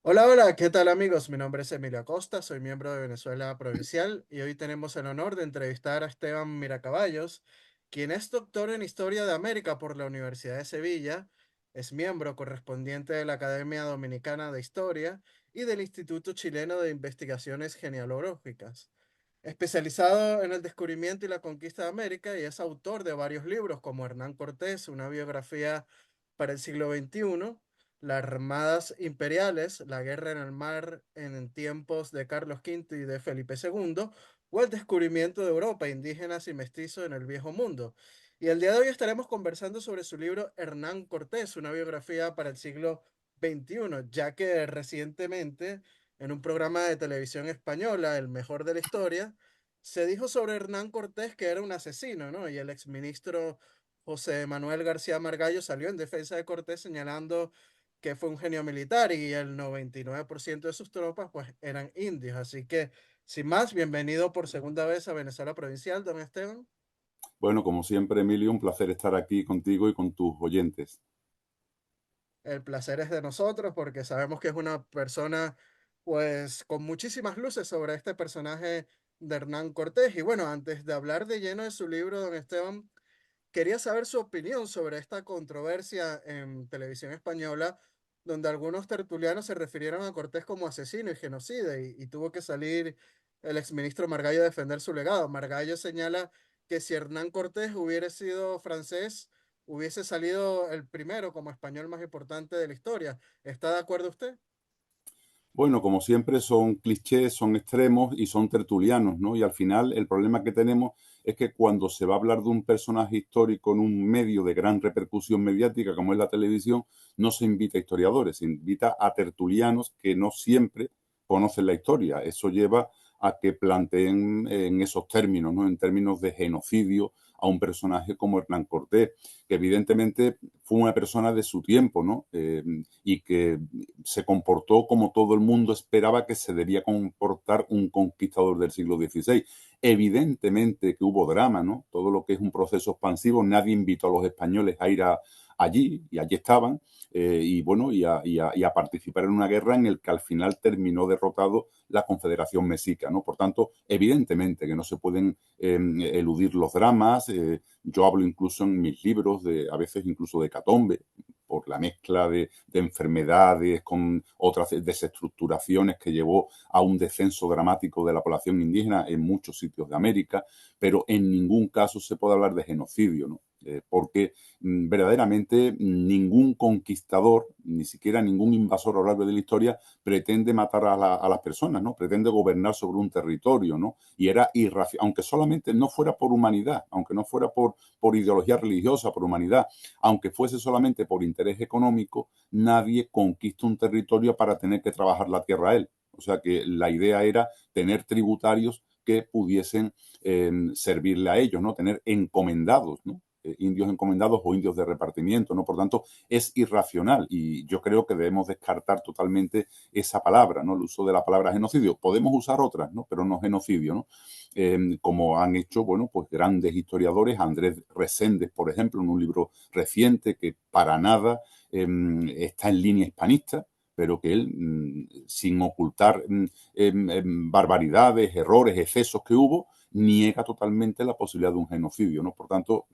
Hola, hola, ¿qué tal amigos? Mi nombre es Emilio Acosta, soy miembro de Venezuela Provincial y hoy tenemos el honor de entrevistar a Esteban Miracaballos, quien es doctor en Historia de América por la Universidad de Sevilla, es miembro correspondiente de la Academia Dominicana de Historia y del Instituto Chileno de Investigaciones Genealógicas. Especializado en el descubrimiento y la conquista de América y es autor de varios libros como Hernán Cortés, una biografía para el siglo XXI, las Armadas Imperiales, la guerra en el mar en tiempos de Carlos V y de Felipe II, o el descubrimiento de Europa, indígenas y mestizos en el Viejo Mundo. Y el día de hoy estaremos conversando sobre su libro Hernán Cortés, una biografía para el siglo XXI, ya que recientemente en un programa de televisión española, El Mejor de la Historia, se dijo sobre Hernán Cortés que era un asesino, ¿no? Y el exministro José Manuel García Margallo salió en defensa de Cortés señalando que fue un genio militar y el 99% de sus tropas pues eran indios. Así que, sin más, bienvenido por segunda vez a Venezuela Provincial, don Esteban. Bueno, como siempre, Emilio, un placer estar aquí contigo y con tus oyentes. El placer es de nosotros porque sabemos que es una persona pues con muchísimas luces sobre este personaje de Hernán Cortés. Y bueno, antes de hablar de lleno de su libro, don Esteban, quería saber su opinión sobre esta controversia en televisión española, donde algunos tertulianos se refirieron a Cortés como asesino y genocida, y tuvo que salir el exministro Margallo a defender su legado. Margallo señala que si Hernán Cortés hubiera sido francés, hubiese salido el primero como español más importante de la historia. ¿Está de acuerdo usted? Bueno, como siempre, son clichés, son extremos y son tertulianos, ¿no? Y al final el problema que tenemos es que cuando se va a hablar de un personaje histórico en un medio de gran repercusión mediática como es la televisión, no se invita a historiadores, se invita a tertulianos que no siempre conocen la historia. Eso lleva a que planteen en esos términos, ¿no? En términos de genocidio a un personaje como Hernán Cortés, que evidentemente fue una persona de su tiempo, ¿no? Y que se comportó como todo el mundo esperaba que se debía comportar un conquistador del siglo XVI. Evidentemente que hubo drama, ¿no? Todo lo que es un proceso expansivo, nadie invitó a los españoles a ir allí, y allí estaban, y bueno, y a participar en una guerra en el que al final terminó derrotado la Confederación Mexica, ¿no? Por tanto, evidentemente que no se pueden eludir los dramas. Yo hablo incluso en mis libros de, a veces incluso de hecatombe, por la mezcla de enfermedades con otras desestructuraciones que llevó a un descenso dramático de la población indígena en muchos sitios de América, pero en ningún caso se puede hablar de genocidio, ¿no? Porque verdaderamente ningún conquistador, ni siquiera ningún invasor a lo largo de la historia, pretende matar a las personas, ¿no? Pretende gobernar sobre un territorio, ¿no? Y era irracional, aunque solamente no fuera por humanidad, aunque no fuera por ideología religiosa, por humanidad, aunque fuese solamente por interés económico, nadie conquista un territorio para tener que trabajar la tierra a él. O sea que la idea era tener tributarios que pudiesen servirle a ellos, ¿no? Tener encomendados, ¿no? Indios encomendados o indios de repartimiento, ¿no? Por tanto, es irracional y yo creo que debemos descartar totalmente esa palabra, ¿no? El uso de la palabra genocidio. Podemos usar otras, ¿no? Pero no genocidio, ¿no? Como han hecho, bueno, pues grandes historiadores, Andrés Reséndez, por ejemplo, en un libro reciente que para nada está en línea hispanista, pero que él, sin ocultar barbaridades, errores, excesos que hubo, niega totalmente la posibilidad de un genocidio, ¿no? Por tanto,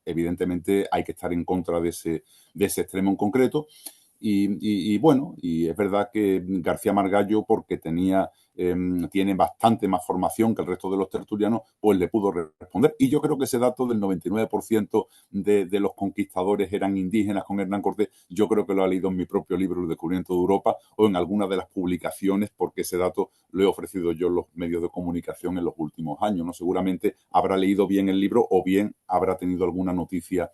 evidentemente hay que estar en contra de ese extremo en concreto. Y bueno, y es verdad que García Margallo, porque tiene bastante más formación que el resto de los tertulianos, pues le pudo responder. Y yo creo que ese dato del 99% de los conquistadores eran indígenas con Hernán Cortés, yo creo que lo ha leído en mi propio libro, El descubrimiento de Europa, o en alguna de las publicaciones, porque ese dato lo he ofrecido yo en los medios de comunicación en los últimos años, ¿no? Seguramente habrá leído bien el libro o bien habrá tenido alguna noticia,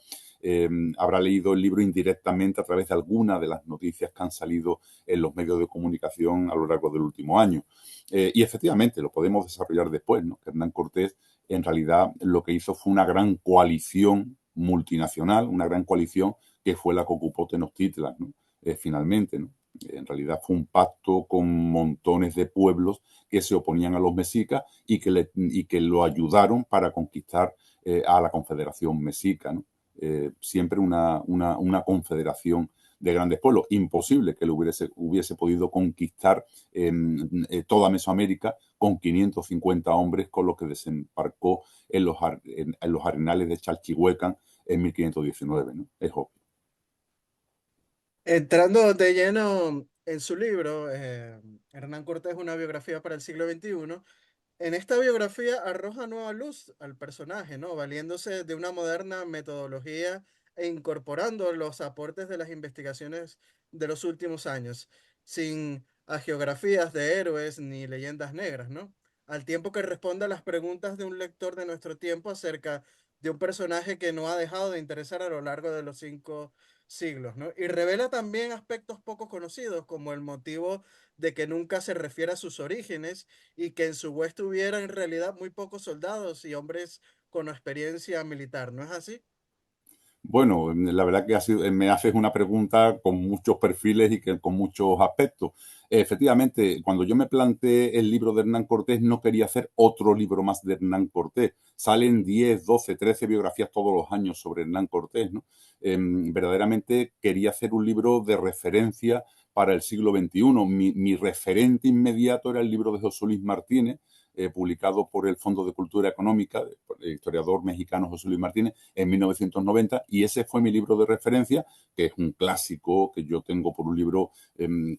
habrá leído el libro indirectamente a través de alguna de las noticias que han salido en los medios de comunicación a lo largo del último año. Y efectivamente lo podemos desarrollar después, ¿no? Que Hernán Cortés en realidad lo que hizo fue una gran coalición multinacional, una gran coalición que fue la que ocupó Tenochtitlan, ¿no? Finalmente, ¿no? En realidad fue un pacto con montones de pueblos que se oponían a los mexicas y que lo ayudaron para conquistar a la Confederación Mexica, ¿no? Siempre una confederación de grandes pueblos. Imposible que él hubiese podido conquistar toda Mesoamérica con 550 hombres con los que desembarcó en los arenales de Chalchihuecan en 1519, ¿no? Es obvio. Entrando de lleno en su libro, Hernán Cortés, una biografía para el siglo XXI. En esta biografía arroja nueva luz al personaje, ¿no? Valiéndose de una moderna metodología e incorporando los aportes de las investigaciones de los últimos años, sin geografías de héroes ni leyendas negras, ¿no? Al tiempo que responde a las preguntas de un lector de nuestro tiempo acerca de un personaje que no ha dejado de interesar a lo largo de los 5 siglos, ¿no? Y revela también aspectos poco conocidos, como el motivo de que nunca se refiere a sus orígenes y que en su hueste hubiera en realidad muy pocos soldados y hombres con experiencia militar, ¿no es así? Bueno, la verdad que me haces una pregunta con muchos perfiles y con muchos aspectos. Efectivamente, cuando yo me planteé el libro de Hernán Cortés, no quería hacer otro libro más de Hernán Cortés. Salen 10, 12, 13 biografías todos los años sobre Hernán Cortés, ¿no? Verdaderamente quería hacer un libro de referencia para el siglo XXI. Mi referente inmediato era el libro de José Luis Martínez, publicado por el Fondo de Cultura Económica, el historiador mexicano José Luis Martínez, en 1990, y ese fue mi libro de referencia, que es un clásico que yo tengo por un libro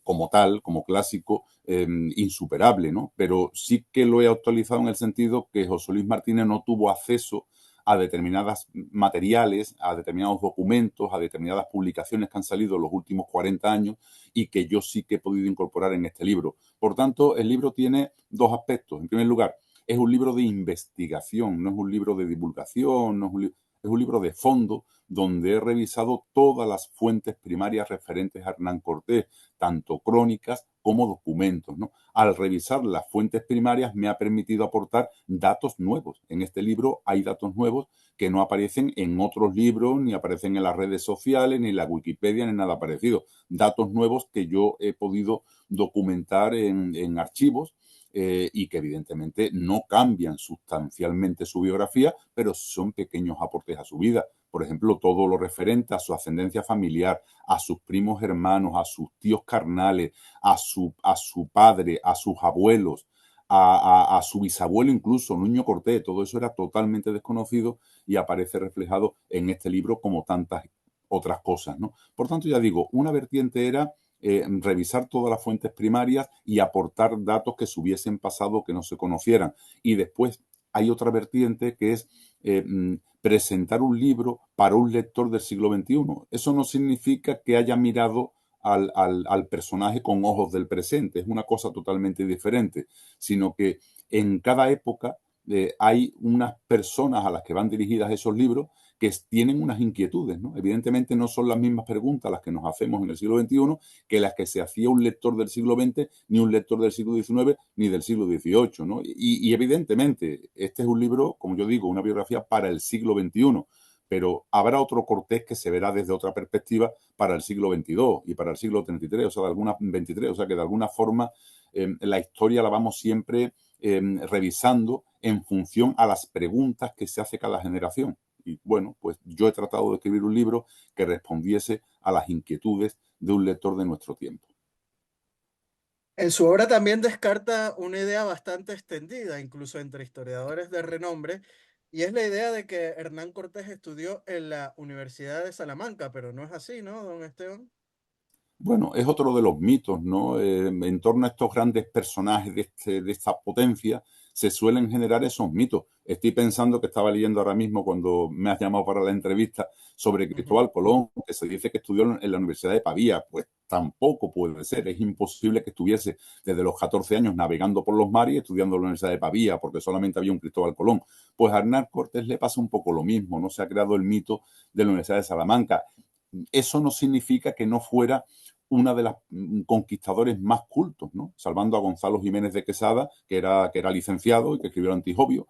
como tal, como clásico, insuperable, ¿no? Pero sí que lo he actualizado en el sentido que José Luis Martínez no tuvo acceso a determinados materiales, a determinados documentos, a determinadas publicaciones que han salido en los últimos 40 años y que yo sí que he podido incorporar en este libro. Por tanto, el libro tiene dos aspectos. En primer lugar, es un libro de investigación, no es un libro de divulgación, no es es un libro de fondo donde he revisado todas las fuentes primarias referentes a Hernán Cortés, tanto crónicas como documentos, ¿no? Al revisar las fuentes primarias me ha permitido aportar datos nuevos. En este libro hay datos nuevos que no aparecen en otros libros, ni aparecen en las redes sociales, ni en la Wikipedia, ni nada parecido. Datos nuevos que yo he podido documentar en archivos y que evidentemente no cambian sustancialmente su biografía, pero son pequeños aportes a su vida. Por ejemplo, todo lo referente a su ascendencia familiar, a sus primos hermanos, a sus tíos carnales, a su padre, a sus abuelos, a su bisabuelo incluso, Nuño Cortés, todo eso era totalmente desconocido y aparece reflejado en este libro como tantas otras cosas, ¿no? Por tanto, ya digo, una vertiente era revisar todas las fuentes primarias y aportar datos que se hubiesen pasado que no se conocieran. Y después hay otra vertiente que es presentar un libro para un lector del siglo XXI. Eso no significa que haya mirado al personaje con ojos del presente, es una cosa totalmente diferente, sino que en cada época hay unas personas a las que van dirigidas esos libros que tienen unas inquietudes, ¿no? Evidentemente no son las mismas preguntas las que nos hacemos en el siglo XXI que las que se hacía un lector del siglo XX, ni un lector del siglo XIX, ni del siglo XVIII, ¿no? Y evidentemente este es un libro, como yo digo, una biografía para el siglo XXI, pero habrá otro Cortés que se verá desde otra perspectiva para el siglo XXII y para el siglo XXXIII, o sea, de alguna, 23, o sea, que de alguna forma la historia la vamos siempre revisando en función a las preguntas que se hace cada generación. Y bueno, pues yo he tratado de escribir un libro que respondiese a las inquietudes de un lector de nuestro tiempo. En su obra también descarta una idea bastante extendida, incluso entre historiadores de renombre, y es la idea de que Hernán Cortés estudió en la Universidad de Salamanca, pero no es así, ¿no, don Esteban? Bueno, es otro de los mitos, ¿no? En torno a estos grandes personajes de esta potencia se suelen generar esos mitos. Estoy pensando que estaba leyendo ahora mismo cuando me has llamado para la entrevista sobre Ujú. Cristóbal Colón, que se dice que estudió en la Universidad de Pavía. Pues tampoco puede ser. Es imposible que estuviese desde los 14 años navegando por los mares y estudiando en la Universidad de Pavía, porque solamente había un Cristóbal Colón. Pues a Hernán Cortés le pasa un poco lo mismo, ¿no? Se ha creado el mito de la Universidad de Salamanca. Eso no significa que no fuera una de las conquistadores más cultos, ¿no? Salvando a Gonzalo Jiménez de Quesada, que era licenciado y que escribió el Antijobio,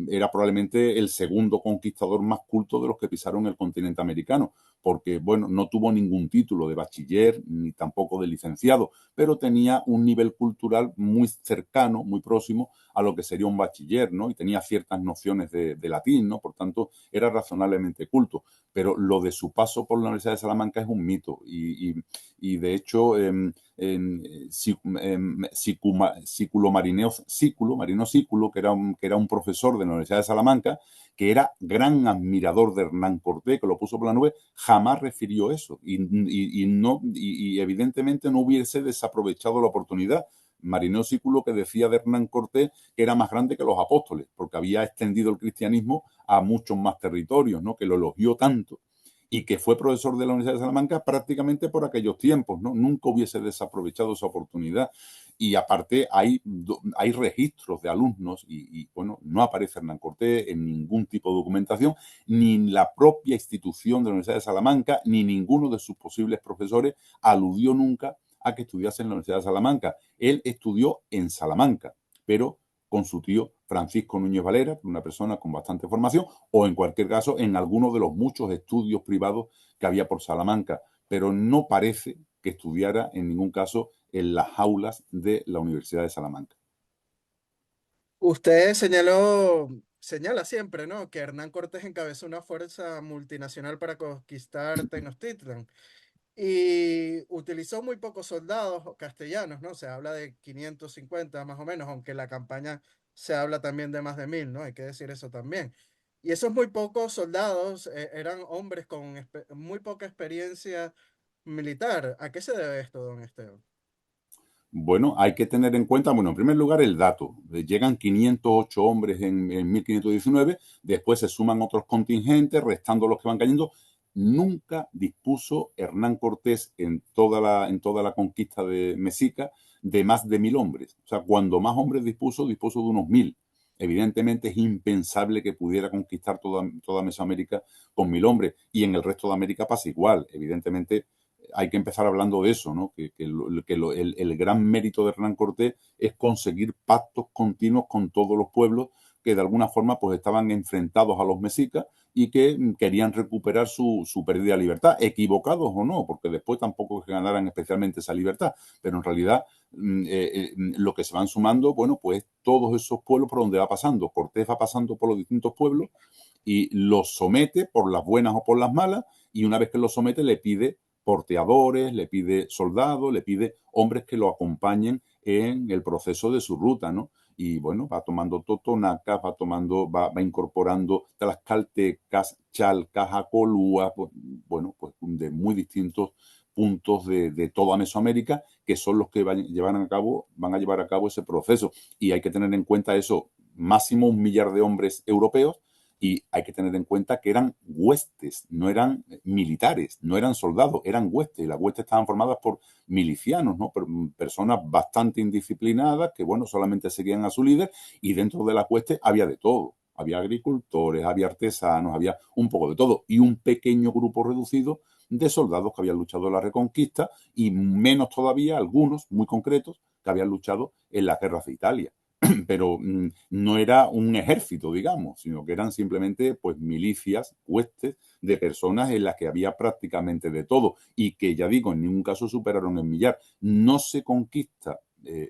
era probablemente el segundo conquistador más culto de los que pisaron el continente americano, porque, bueno, no tuvo ningún título de bachiller ni tampoco de licenciado, pero tenía un nivel cultural muy cercano, muy próximo a lo que sería un bachiller, ¿no? Y tenía ciertas nociones de latín, ¿no? Por tanto, era razonablemente culto. Pero lo de su paso por la Universidad de Salamanca es un mito y de hecho, Marino Sículo, que era un profesor de la Universidad de Salamanca, que era gran admirador de Hernán Cortés, que lo puso por la nube, jamás refirió eso y evidentemente no hubiese desaprovechado la oportunidad. Marineo Sículo que decía de Hernán Cortés que era más grande que los apóstoles, porque había extendido el cristianismo a muchos más territorios, ¿no? Que lo elogió tanto y que fue profesor de la Universidad de Salamanca prácticamente por aquellos tiempos, ¿no? Nunca hubiese desaprovechado esa oportunidad. Y aparte hay registros de alumnos bueno, no aparece Hernán Cortés en ningún tipo de documentación, ni en la propia institución de la Universidad de Salamanca, ni ninguno de sus posibles profesores aludió nunca a que estudiase en la Universidad de Salamanca. Él estudió en Salamanca, pero con su tío Francisco Núñez Valera, una persona con bastante formación, o en cualquier caso en alguno de los muchos estudios privados que había por Salamanca, pero no parece que estudiara en ningún caso en las aulas de la Universidad de Salamanca. Usted señala siempre, ¿no? Que Hernán Cortés encabezó una fuerza multinacional para conquistar Tenochtitlan y utilizó muy pocos soldados castellanos, ¿no? Se habla de 550 más o menos, aunque en la campaña se habla también de más de 1000, ¿no? Hay que decir eso también. Y esos muy pocos soldados eran hombres con muy poca experiencia militar. ¿A qué se debe esto, don Esteban? Bueno, hay que tener en cuenta, bueno, en primer lugar el dato. Llegan 508 hombres en 1519, después se suman otros contingentes, restando los que van cayendo. Nunca dispuso Hernán Cortés en toda la conquista de Mexica de más de 1000 hombres. O sea, cuando más hombres dispuso de unos 1000. Evidentemente es impensable que pudiera conquistar toda Mesoamérica con 1000 hombres. Y en el resto de América pasa igual. Evidentemente hay que empezar hablando de eso, ¿no? El gran mérito de Hernán Cortés es conseguir pactos continuos con todos los pueblos que de alguna forma pues estaban enfrentados a los mexicas y que querían recuperar su perdida libertad, equivocados o no, porque después tampoco es que ganaran especialmente esa libertad, pero en realidad lo que se van sumando, bueno, pues todos esos pueblos por donde va pasando. Cortés va pasando por los distintos pueblos y los somete por las buenas o por las malas, y una vez que los somete le pide porteadores, le pide soldados, le pide hombres que lo acompañen en el proceso de su ruta, ¿no? Y bueno, va tomando totonacas, va incorporando tlaxcaltecas, chalcas, acolúas, pues, bueno, pues de muy distintos puntos de toda Mesoamérica, que son los que van a llevar a cabo ese proceso. Y hay que tener en cuenta eso, máximo 1 millar de hombres europeos, y hay que tener en cuenta que eran huestes, no eran militares, no eran soldados, eran huestes. Y las huestes estaban formadas por milicianos, ¿no? Personas bastante indisciplinadas que, bueno, solamente seguían a su líder, y dentro de las huestes había de todo. Había agricultores, había artesanos, había un poco de todo. Y un pequeño grupo reducido de soldados que habían luchado en la Reconquista, y menos todavía algunos muy concretos que habían luchado en las guerras de Italia. Pero no era un ejército, digamos, sino que eran simplemente pues milicias, huestes de personas en las que había prácticamente de todo y que, ya digo, en ningún caso superaron el millar. No se conquista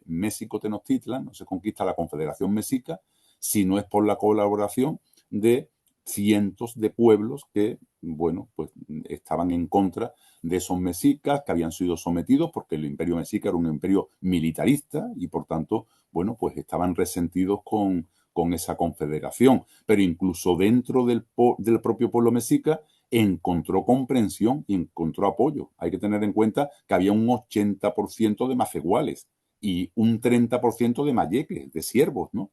México-Tenochtitlan, no se conquista la Confederación Mexica, si no es por la colaboración de cientos de pueblos que, bueno, pues estaban en contra de esos mexicas, que habían sido sometidos porque el imperio mexica era un imperio militarista y, por tanto, bueno, pues estaban resentidos con esa confederación. Pero incluso dentro del propio pueblo mexica encontró comprensión y encontró apoyo. Hay que tener en cuenta que había un 80% de maceguales y un 30% de mayeques, de siervos, ¿no?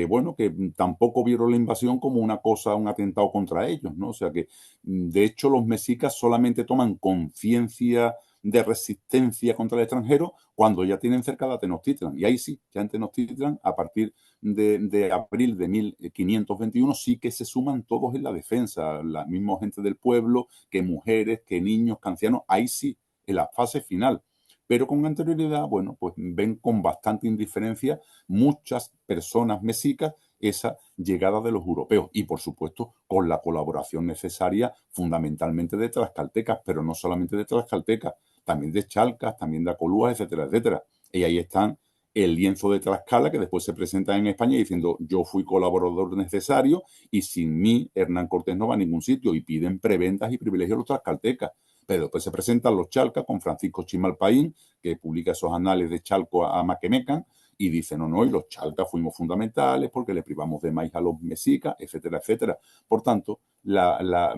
Bueno, que tampoco vieron la invasión como una cosa, un atentado contra ellos, ¿no? O sea que, de hecho, los mexicas solamente toman conciencia de resistencia contra el extranjero cuando ya tienen cerca de Tenochtitlan. Y ahí sí, ya en Tenochtitlan, a partir de abril de 1521, sí que se suman todos en la defensa, la misma gente del pueblo, que mujeres, que niños, que ancianos, ahí sí, en la fase final. pero con anterioridad, bueno, pues ven con bastante indiferencia muchas personas mexicas esa llegada de los europeos y, por supuesto, con la colaboración necesaria fundamentalmente de tlaxcaltecas, pero no solamente de tlaxcaltecas, también de chalcas, también de acolúas, etcétera, etcétera. Y ahí están el lienzo de Tlaxcala, que después se presenta en España diciendo yo fui colaborador necesario y sin mí Hernán Cortés no va a ningún sitio, y piden prebendas y privilegios a los tlaxcaltecas. Pero después se presentan los chalcas con Francisco Chimalpaín, que publica esos anales de Chalco a Maquemecan, y dicen, no, no, y los chalcas fuimos fundamentales porque le privamos de maíz a los mexicas, etcétera, etcétera. Por tanto, la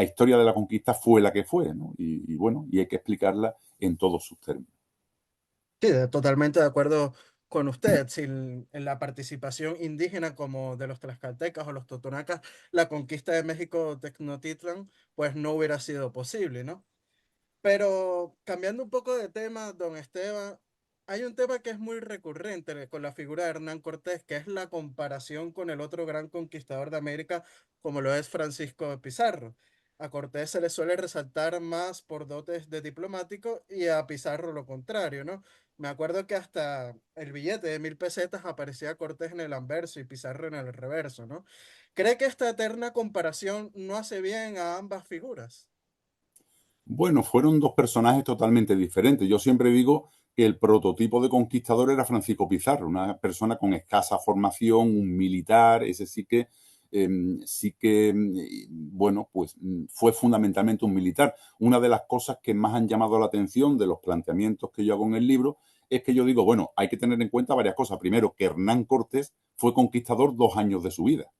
historia de la conquista fue la que fue, ¿no? Y bueno, y hay que explicarla en todos sus términos. Sí, totalmente de acuerdo con usted. Sin en la participación indígena como de los tlaxcaltecas o los totonacas, la conquista de México Tenochtitlan, pues no hubiera sido posible, ¿no? Pero cambiando un poco de tema, don Esteban, hay un tema que es muy recurrente con la figura de Hernán Cortés, que es la comparación con el otro gran conquistador de América, como lo es Francisco de Pizarro. A Cortés se le suele resaltar más por dotes de diplomático y a Pizarro lo contrario, ¿no? Me acuerdo que hasta el billete de 1000 pesetas aparecía Cortés en el anverso y Pizarro en el reverso, ¿no? ¿Cree que esta eterna comparación no hace bien a ambas figuras? Bueno, fueron dos personajes totalmente diferentes. Yo siempre digo que el prototipo de conquistador era Francisco Pizarro, una persona con escasa formación, un militar, ese bueno, pues fue fundamentalmente un militar. Una de las cosas que más han llamado la atención de los planteamientos que yo hago en el libro es que yo digo, bueno, hay que tener en cuenta varias cosas. Primero, que Hernán Cortés fue conquistador 2 años de su vida.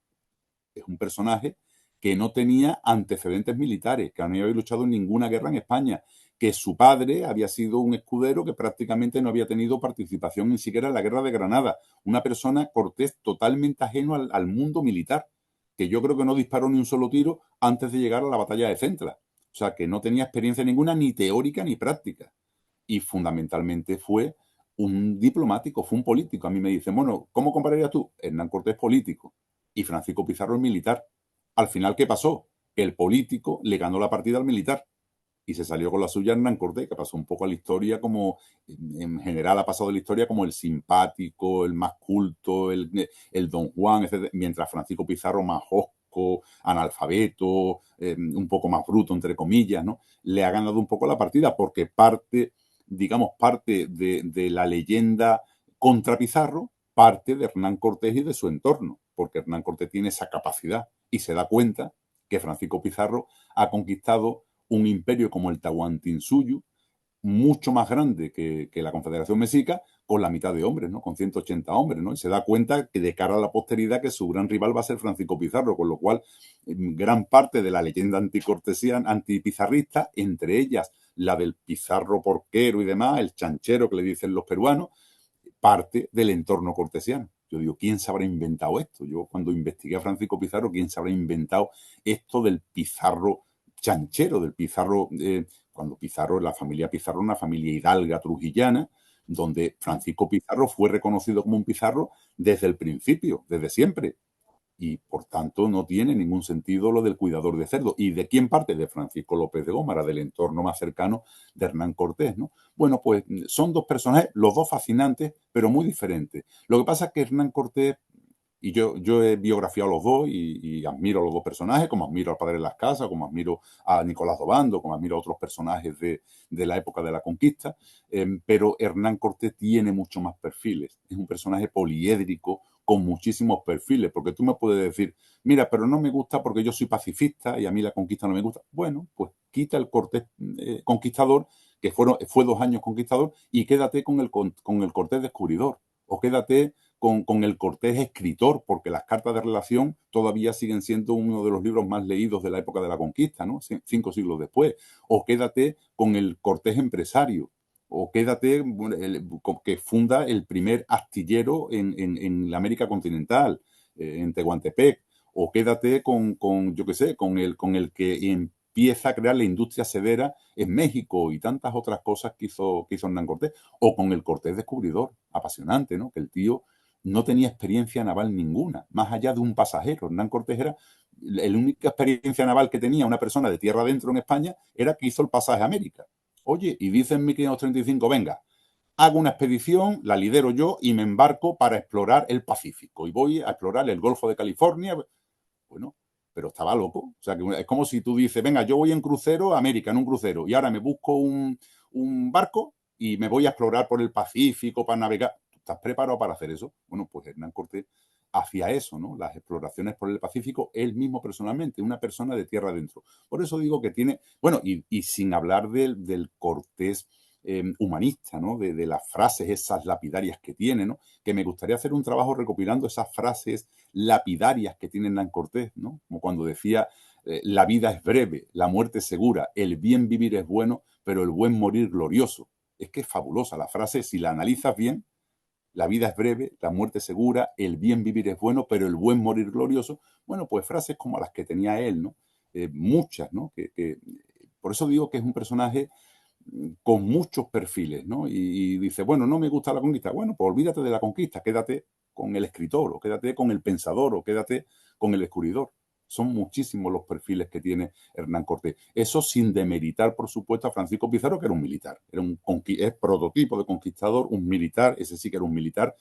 Es un personaje que no tenía antecedentes militares, que no había luchado en ninguna guerra en España, que su padre había sido un escudero que prácticamente no había tenido participación ni siquiera en la guerra de Granada. Una persona, Cortés, totalmente ajeno al mundo militar, que yo creo que no disparó ni un solo tiro antes de llegar a la batalla de Centla. O sea, que no tenía experiencia ninguna, ni teórica ni práctica. Y fundamentalmente fue un diplomático, fue un político. A mí me dicen, bueno, ¿cómo compararías tú? Hernán Cortés político y Francisco Pizarro el militar. Al final, ¿qué pasó? El político le ganó la partida al militar y se salió con la suya Hernán Cortés, que pasó un poco a la historia como, en general ha pasado a la historia como el simpático, el más culto, el don Juan, etc. Mientras Francisco Pizarro más hosco, analfabeto, un poco más bruto, entre comillas, ¿no? Le ha ganado un poco la partida porque parte, digamos, parte de la leyenda contra Pizarro, parte de Hernán Cortés y de su entorno, porque Hernán Cortés tiene esa capacidad y se da cuenta que Francisco Pizarro ha conquistado un imperio como el Tahuantinsuyo, mucho más grande que la Confederación Mexica, con la mitad de hombres, ¿no? Con 180 hombres, ¿no? Y se da cuenta que de cara a la posteridad que su gran rival va a ser Francisco Pizarro, con lo cual gran parte de la leyenda anticortesiana, antipizarrista, entre ellas la del Pizarro porquero y demás, el chanchero que le dicen los peruanos, parte del entorno cortesiano. Yo digo, ¿quién se habrá inventado esto? Yo cuando investigué a Francisco Pizarro, ¿quién se habrá inventado esto del Pizarro chanchero, del Pizarro, cuando Pizarro, la familia Pizarro, una familia hidalga trujillana, donde Francisco Pizarro fue reconocido como un Pizarro desde el principio, desde siempre, y por tanto no tiene ningún sentido lo del cuidador de cerdo. ¿Y de quién parte? De Francisco López de Gómara, del entorno más cercano de Hernán Cortés, ¿no? Bueno, pues son dos personajes, los dos fascinantes, pero muy diferentes. Lo que pasa es que Hernán Cortés, y yo he biografiado a los dos y admiro a los dos personajes, como admiro al padre de las casas, como admiro a Nicolás Dobando, como admiro a otros personajes de la época de la conquista, pero Hernán Cortés tiene mucho más perfiles. Es un personaje poliédrico con muchísimos perfiles, porque tú me puedes decir, mira, pero no me gusta porque yo soy pacifista y a mí la conquista no me gusta. Bueno, pues quita el Cortés conquistador, que fue 2 años conquistador, y quédate con el Cortés descubridor, o quédate con el Cortés escritor, porque las cartas de relación todavía siguen siendo uno de los libros más leídos de la época de la conquista, ¿no? 5 siglos después. O quédate con el Cortés empresario, o quédate que funda el primer astillero en la América continental, en Tehuantepec, o quédate yo qué sé, con el que empieza a crear la industria sedera en México y tantas otras cosas que hizo Hernán Cortés, o con el Cortés descubridor, apasionante, ¿no? Que el tío no tenía experiencia naval ninguna, más allá de un pasajero. Hernán Cortés era la única experiencia naval que tenía una persona de tierra adentro en España, era que hizo el pasaje a América. Oye, y dice en 1535, venga, hago una expedición, la lidero yo y me embarco para explorar el Pacífico. Y voy a explorar el Golfo de California. Bueno, pero estaba loco. O sea, que es como si tú dices, venga, yo voy en crucero a América, en un crucero, y ahora me busco un barco y me voy a explorar por el Pacífico para navegar. ¿Tú estás preparado para hacer eso? Bueno, pues Hernán Cortés hacía eso, ¿no? Las exploraciones por el Pacífico, él mismo personalmente, una persona de tierra adentro. Por eso digo que tiene, bueno, y sin hablar del Cortés humanista, ¿no? De las frases esas lapidarias que tiene, ¿no? Que me gustaría hacer un trabajo recopilando esas frases lapidarias que tiene Hernán Cortés, ¿no? Como cuando decía, la vida es breve, la muerte es segura, el bien vivir es bueno, pero el buen morir glorioso. Es que es fabulosa la frase, si la analizas bien, la vida es breve, la muerte es segura, el bien vivir es bueno, pero el buen morir glorioso. Bueno, pues frases como las que tenía él, ¿no? Muchas, ¿no? Por eso digo que es un personaje con muchos perfiles, ¿no? Y dice, bueno, no me gusta la conquista. Bueno, pues olvídate de la conquista, quédate con el escritor, o quédate con el pensador, o quédate con el descubridor. Son muchísimos los perfiles que tiene Hernán Cortés. Eso sin demeritar, por supuesto, a Francisco Pizarro, que era un militar. Es prototipo de conquistador, un militar, ese sí que era un militar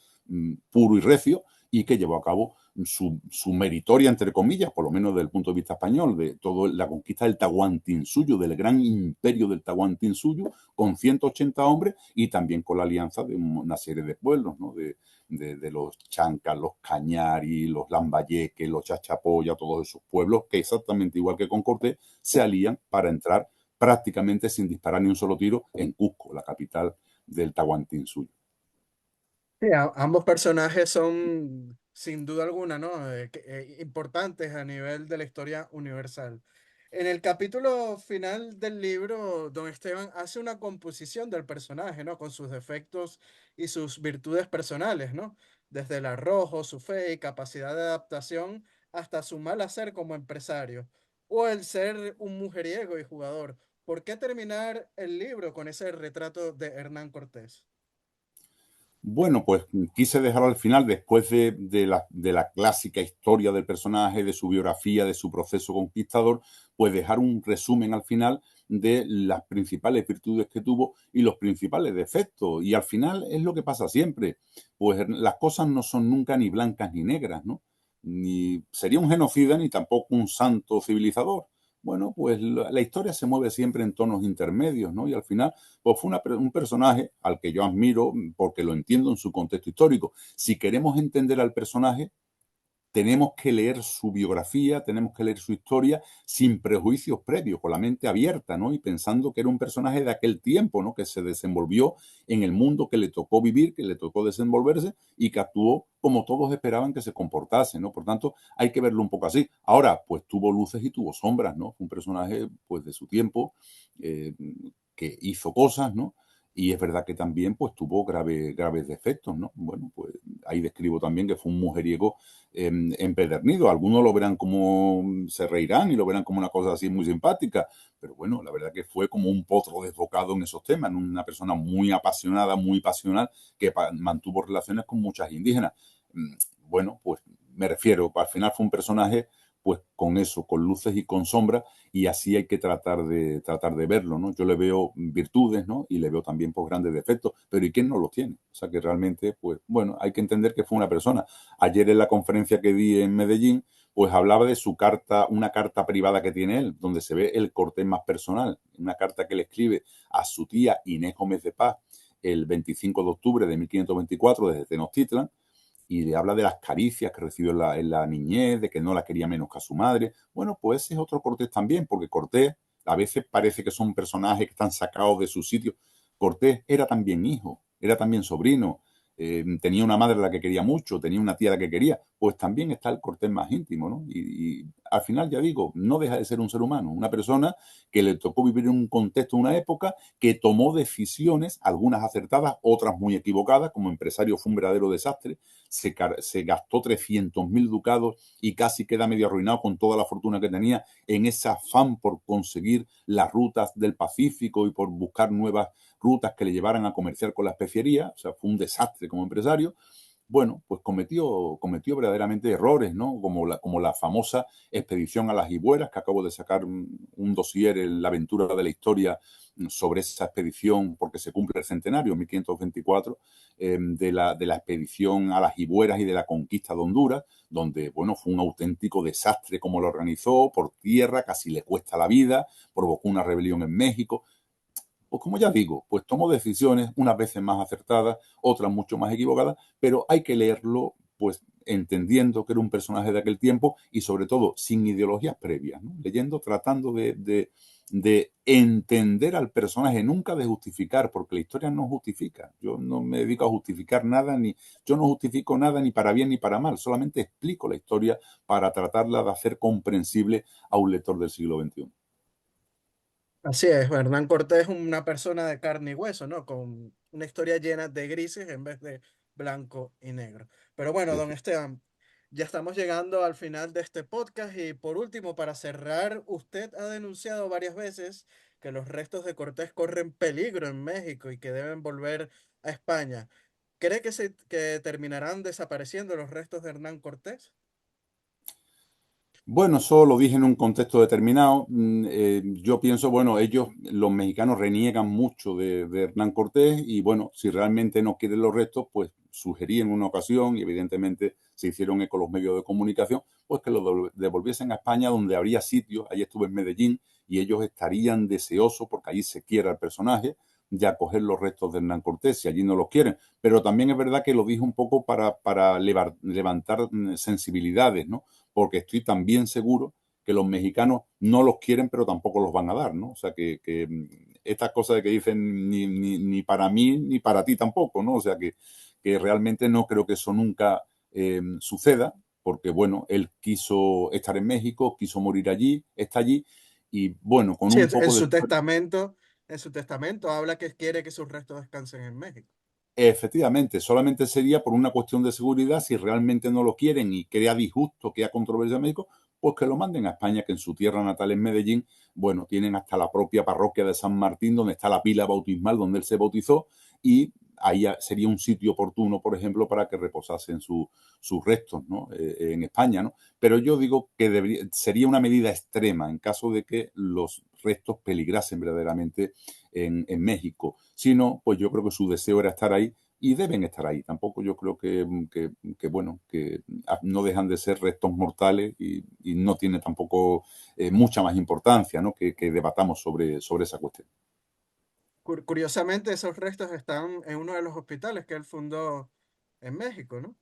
puro y recio, y que llevó a cabo su meritoria, entre comillas, por lo menos desde el punto de vista español, de toda la conquista del Tahuantinsuyo, del gran imperio del Tahuantinsuyo, con 180 hombres y también con la alianza de una serie de pueblos, ¿no? De los chancas, los cañari, los lambayeques, los chachapoya, todos esos pueblos que exactamente igual que con Cortés se alían para entrar prácticamente sin disparar ni un solo tiro en Cusco, la capital del Tahuantinsuyo. Sí, ambos personajes son, sin duda alguna, ¿no? Importantes a nivel de la historia universal. En el capítulo final del libro, don Esteban hace una composición del personaje, ¿no? Con sus defectos y sus virtudes personales, ¿no? Desde el arrojo, su fe y capacidad de adaptación, hasta su mal hacer como empresario, o el ser un mujeriego y jugador. ¿Por qué terminar el libro con ese retrato de Hernán Cortés? Bueno, pues quise dejarlo al final, después de la clásica historia del personaje, de su biografía, de su proceso conquistador, pues dejar un resumen al final de las principales virtudes que tuvo y los principales defectos. Y al final es lo que pasa siempre, pues las cosas no son nunca ni blancas ni negras, ¿no? Ni sería un genocida ni tampoco un santo civilizador. Bueno, pues la historia se mueve siempre en tonos intermedios, ¿no? Y al final pues fue un personaje al que yo admiro porque lo entiendo en su contexto histórico. Si queremos entender al personaje, tenemos que leer su biografía, tenemos que leer su historia sin prejuicios previos, con la mente abierta, ¿no? Y pensando que era un personaje de aquel tiempo, ¿no? Que se desenvolvió en el mundo que le tocó vivir, que le tocó desenvolverse y que actuó como todos esperaban que se comportase, ¿no? Por tanto, hay que verlo un poco así. Ahora, pues tuvo luces y tuvo sombras, ¿no? Fue un personaje, pues, de su tiempo, eh, que hizo cosas, ¿no? Y es verdad que también, pues, tuvo graves defectos, ¿no? Bueno, pues ahí describo también que fue un mujeriego empedernido. Algunos lo verán como, se reirán y lo verán como una cosa así muy simpática, pero bueno, la verdad que fue como un potro desbocado en esos temas, ¿no? Una persona muy apasionada, muy pasional, que mantuvo relaciones con muchas indígenas. Bueno, pues me refiero, al final fue un personaje pues con eso, con luces y con sombras, y así hay que tratar de verlo, ¿no? Yo le veo virtudes, ¿no? Y le veo también pues grandes defectos, pero ¿y quién no los tiene? O sea que realmente, pues bueno, hay que entender que fue una persona. Ayer en la conferencia que di en Medellín, pues hablaba de su carta, una carta privada que tiene él, donde se ve el Cortés más personal, una carta que le escribe a su tía Inés Gómez de Paz el 25 de octubre de 1524 desde Tenochtitlan, y le habla de las caricias que recibió en la niñez, de que no la quería menos que a su madre. Bueno, pues ese es otro Cortés también, porque Cortés a veces parece que son personajes que están sacados de su sitio. Cortés era también hijo, era también sobrino, tenía una madre a la que quería mucho, tenía una tía a la que quería, pues también está el Cortés más íntimo, ¿no? Y al final, ya digo, no deja de ser un ser humano, una persona que le tocó vivir en un contexto, una época, que tomó decisiones, algunas acertadas, otras muy equivocadas, como empresario fue un verdadero desastre, se gastó 300.000 ducados y casi queda medio arruinado con toda la fortuna que tenía en ese afán por conseguir las rutas del Pacífico y por buscar nuevas rutas que le llevaran a comerciar con la especiería. O sea, fue un desastre como empresario. bueno, pues cometió verdaderamente errores, ¿no? Como la famosa expedición a las Ibueras, que acabo de sacar un dossier en la aventura de la historia sobre esa expedición, porque se cumple el centenario, 1524, de la expedición a las Ibueras y de la conquista de Honduras, donde, bueno, fue un auténtico desastre como lo organizó, por tierra, casi le cuesta la vida, provocó una rebelión en México. Pues como ya digo, pues tomó decisiones unas veces más acertadas, otras mucho más equivocadas, pero hay que leerlo pues entendiendo que era un personaje de aquel tiempo y sobre todo sin ideologías previas, ¿no? Leyendo, tratando de entender al personaje, nunca de justificar, porque la historia no justifica. Yo no me dedico a justificar nada, ni yo no justifico nada ni para bien ni para mal, solamente explico la historia para tratarla de hacer comprensible a un lector del siglo XXI. Así es, Hernán Cortés es una persona de carne y hueso, ¿no? Con una historia llena de grises en vez de blanco y negro. Pero bueno, don Esteban, ya estamos llegando al final de este podcast y por último, para cerrar, usted ha denunciado varias veces que los restos de Cortés corren peligro en México y que deben volver a España. ¿Cree que terminarán desapareciendo los restos de Hernán Cortés? Bueno, eso lo dije en un contexto determinado. Yo pienso, bueno, ellos, los mexicanos, reniegan mucho de Hernán Cortés y, bueno, si realmente no quieren los restos, pues sugerí en una ocasión, y evidentemente se hicieron eco los medios de comunicación, pues que lo devolviesen a España, donde habría sitios. Allí estuve en Medellín y ellos estarían deseosos, porque allí se quiera el personaje, de acoger los restos de Hernán Cortés, si allí no los quieren. Pero también es verdad que lo dije un poco para levantar sensibilidades, ¿no? Porque estoy también seguro que los mexicanos no los quieren, pero tampoco los van a dar, ¿no? O sea, que estas cosas de que dicen ni para mí ni para ti tampoco, ¿no? O sea, que realmente no creo que eso nunca suceda, porque, bueno, él quiso estar en México, quiso morir allí, está allí, y, bueno, con Sí, un poco de... en su testamento habla que quiere que sus restos descansen en México. Efectivamente, solamente sería por una cuestión de seguridad. Si realmente no lo quieren y crea disgusto, crea controversia en México, pues que lo manden a España, que en su tierra natal, en Medellín, bueno, tienen hasta la propia parroquia de San Martín, donde está la pila bautismal donde él se bautizó, y ahí sería un sitio oportuno, por ejemplo, para que reposasen sus restos, ¿no? En España, ¿no? Pero yo digo que sería una medida extrema en caso de que los restos peligrasen verdaderamente en México. Si no, pues yo creo que su deseo era estar ahí y deben estar ahí. Tampoco yo creo bueno, que no dejan de ser restos mortales y no tiene tampoco mucha más importancia, ¿no? Que debatamos sobre esa cuestión. Curiosamente, esos restos están en uno de los hospitales que él fundó en México, ¿no?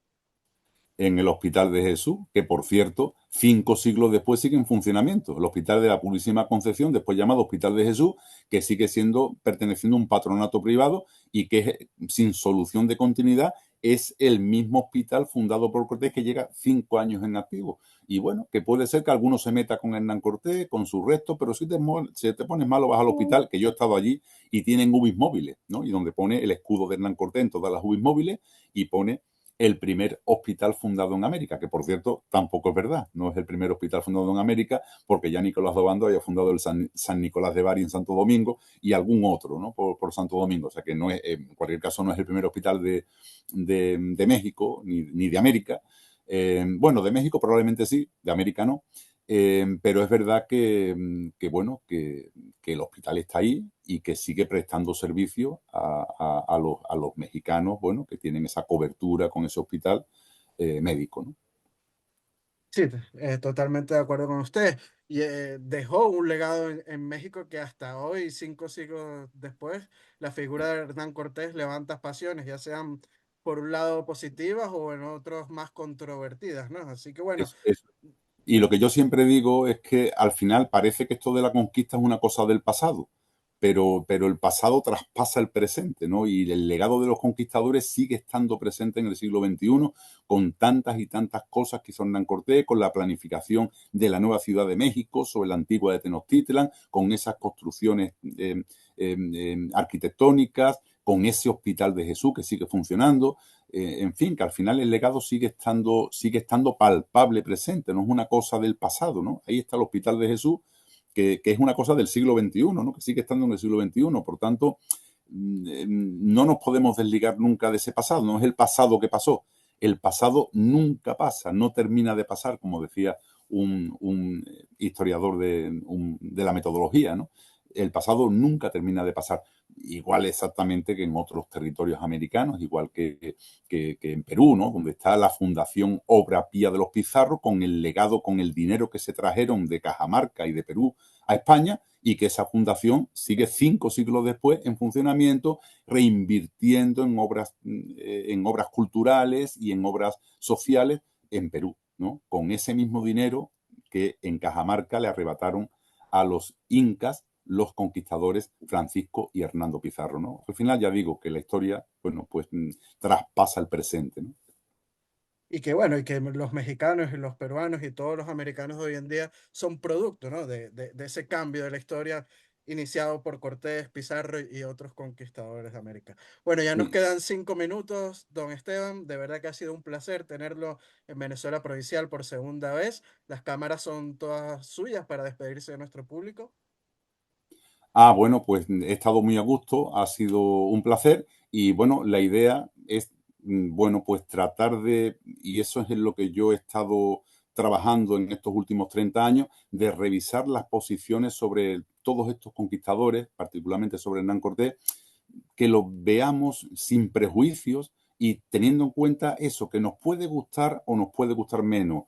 En el Hospital de Jesús, que por cierto, 5 siglos después sigue en funcionamiento. El Hospital de la Purísima Concepción, después llamado Hospital de Jesús, que sigue siendo perteneciendo a un patronato privado y que sin solución de continuidad es el mismo hospital fundado por Cortés que llega 5 años en activo. Y bueno, que puede ser que alguno se meta con Hernán Cortés, con su resto, pero si te pones malo vas al hospital, que yo he estado allí y tienen UBIs móviles, ¿no? Y donde pone el escudo de Hernán Cortés en todas las UBIs móviles y pone el primer hospital fundado en América, que por cierto tampoco es verdad, no es el primer hospital fundado en América, porque ya Nicolás de Obando había fundado el San Nicolás de Bari en Santo Domingo y algún otro, ¿no? Por Santo Domingo, o sea que no es, en cualquier caso no es el primer hospital de México ni de América. Bueno, de México probablemente sí, de América no. Pero es verdad bueno, que el hospital está ahí y que sigue prestando servicio a los mexicanos, bueno, que tienen esa cobertura con ese hospital médico, ¿no? Sí, totalmente de acuerdo con usted. Y dejó un legado en México que hasta hoy, 5 siglos después, la figura de Hernán Cortés levanta pasiones, ya sean por un lado positivas o en otros más controvertidas, ¿no? Así que bueno, Es Y lo que yo siempre digo es que al final parece que esto de la conquista es una cosa del pasado, pero el pasado traspasa el presente, ¿no? Y el legado de los conquistadores sigue estando presente en el siglo XXI con tantas y tantas cosas que hizo Hernán Cortés, con la planificación de la nueva Ciudad de México, sobre la antigua de Tenochtitlan, con esas construcciones arquitectónicas, con ese hospital de Jesús que sigue funcionando. En fin, que al final el legado sigue estando palpable presente, no es una cosa del pasado, ¿no? Ahí está el Hospital de Jesús, que es una cosa del siglo XXI, ¿no? Que sigue estando en el siglo XXI. Por tanto, no nos podemos desligar nunca de ese pasado, no es el pasado que pasó, el pasado nunca pasa, no termina de pasar, como decía un historiador de la metodología, ¿no? El pasado nunca termina de pasar. Igual exactamente que en otros territorios americanos, igual que en Perú, ¿no? Donde está la Fundación Obra Pía de los Pizarro, con el legado, con el dinero que se trajeron de Cajamarca y de Perú a España, y que esa fundación sigue 5 siglos después en funcionamiento, reinvirtiendo en obras culturales y en obras sociales en Perú, ¿no? Con ese mismo dinero que en Cajamarca le arrebataron a los incas los conquistadores Francisco y Hernando Pizarro, ¿no? Al final ya digo que la historia, bueno, pues traspasa el presente, ¿no? Y que bueno, y que los mexicanos y los peruanos y todos los americanos de hoy en día son producto, ¿no? De ese cambio de la historia iniciado por Cortés, Pizarro y otros conquistadores de América. Bueno, ya nos Sí. quedan 5 minutos, don Esteban. De verdad que ha sido un placer tenerlo en Venezuela Provincial por segunda vez. Las cámaras son todas suyas para despedirse de nuestro público. Bueno, pues he estado muy a gusto, ha sido un placer y bueno, la idea es, bueno, pues tratar de, y eso es en lo que yo he estado trabajando en estos últimos 30 años, de revisar las posiciones sobre todos estos conquistadores, particularmente sobre Hernán Cortés, que los veamos sin prejuicios y teniendo en cuenta eso, que nos puede gustar o nos puede gustar menos,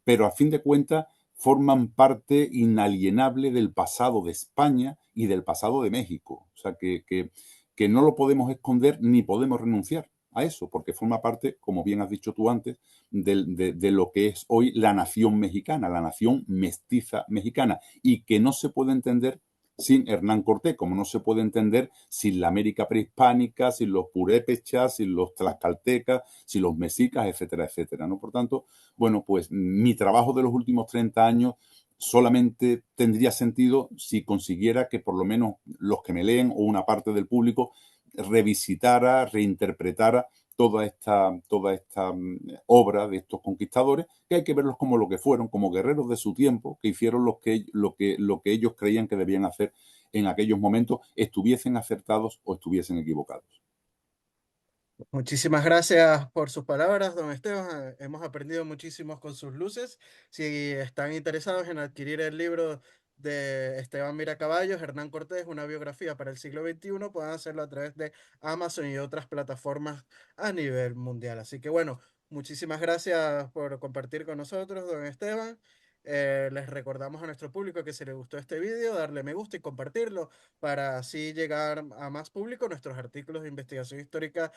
pero a fin de cuentas forman parte inalienable del pasado de España y del pasado de México. O sea, que no lo podemos esconder ni podemos renunciar a eso, porque forma parte, como bien has dicho tú antes, de lo que es hoy la nación mexicana, la nación mestiza mexicana, y que no se puede entender sin Hernán Cortés, como no se puede entender sin la América prehispánica, sin los purépechas, sin los tlaxcaltecas, sin los mexicas, etcétera, etcétera, ¿no? Por tanto, bueno, pues mi trabajo de los últimos 30 años solamente tendría sentido si consiguiera que por lo menos los que me leen o una parte del público revisitara, reinterpretara toda esta obra de estos conquistadores, que hay que verlos como lo que fueron, como guerreros de su tiempo, que hicieron lo que ellos creían que debían hacer en aquellos momentos, estuviesen acertados o estuviesen equivocados. Muchísimas gracias por sus palabras, don Esteban. Hemos aprendido muchísimo con sus luces. Si están interesados en adquirir el libro de Esteban Miracaballos, Hernán Cortés, una biografía para el siglo XXI, pueden hacerlo a través de Amazon y otras plataformas a nivel mundial. Así que bueno, muchísimas gracias por compartir con nosotros, don Esteban. Les recordamos a nuestro público que si les gustó este video, darle me gusta y compartirlo para así llegar a más público. Nuestros artículos de investigación histórica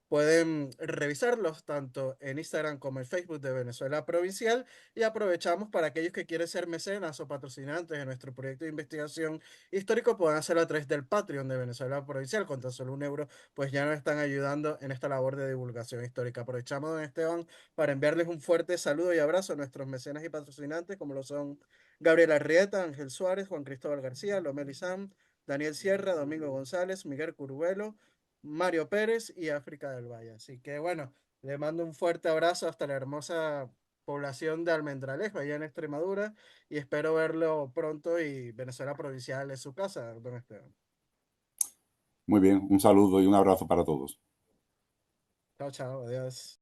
pueden revisarlos tanto en Instagram como en Facebook de Venezuela Provincial, y aprovechamos para aquellos que quieren ser mecenas o patrocinantes de nuestro proyecto de investigación histórico, pueden hacerlo a través del Patreon de Venezuela Provincial. Con tan solo 1 euro pues ya nos están ayudando en esta labor de divulgación histórica. Aprovechamos, don Esteban, para enviarles un fuerte saludo y abrazo a nuestros mecenas y patrocinantes como lo son Gabriel Arrieta, Ángel Suárez, Juan Cristóbal García, Lomel Izam, Daniel Sierra, Domingo González, Miguel Curvelo, Mario Pérez y África del Valle. Así que bueno, le mando un fuerte abrazo hasta la hermosa población de Almendralejo, allá en Extremadura, y espero verlo pronto y Venezuela Provincial es su casa, don Esteban. Muy bien, un saludo y un abrazo para todos. Chao, chao, adiós.